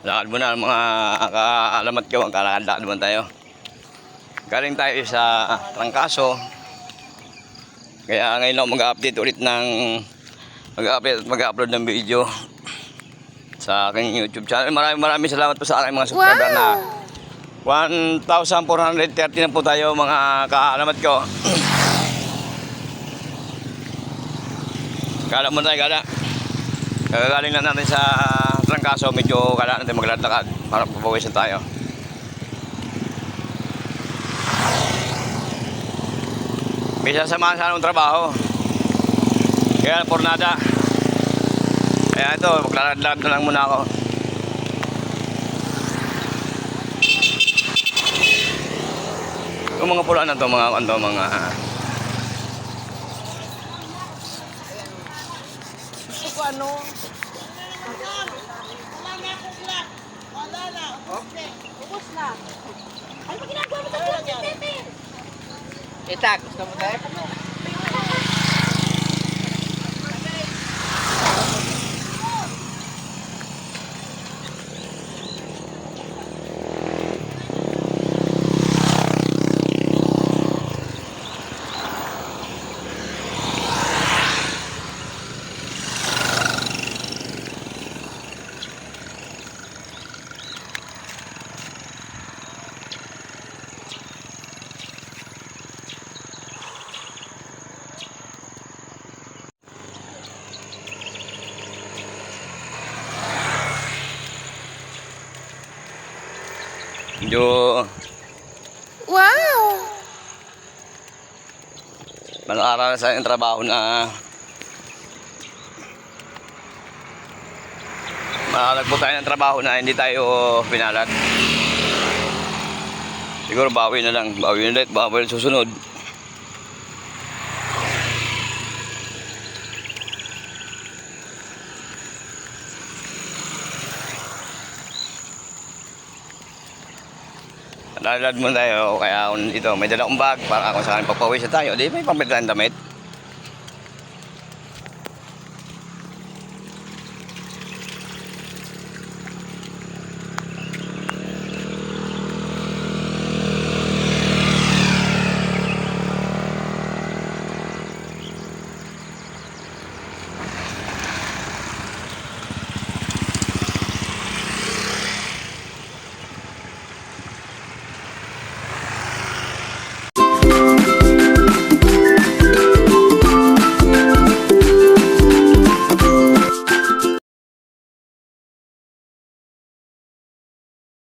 Lakad mo na mga kaalamat ko, magkalakad-lakad naman tayo. Galing tayo sa Trangkaso. Kaya ngayon ako mag-update ulit ng mag-upload ng video sa aking YouTube channel. Maraming salamat po sa aking mga subscriber na 1,430 na po tayo mga kaalamat ko. Gala mo tayo, gala. Kagaling lang natin sa Trangkaso, medyo kailangan natin maglalakad para papawisan tayo. May sasamahan sa anong trabaho. Kaya pornada. Kaya ito, maglalakad na lang muna ako. Yung mga pula na to, mga ano? Wala na akong vlog. Wala na. Okay. Ubus na. Ano ba ginagawa mo sa vlog, Pepe? Itag. Gusto mo tayo? medyo Wow! malakaral sa yung trabaho na makalagpo tayo ng trabaho na hindi tayo pinalat. Siguro bawi na lang, bawi ulit, bawi ulit susunod. Lalad mo tayo, kaya ito, may dala akong bag para kung saan papawisan tayo. Di may pambilan damit.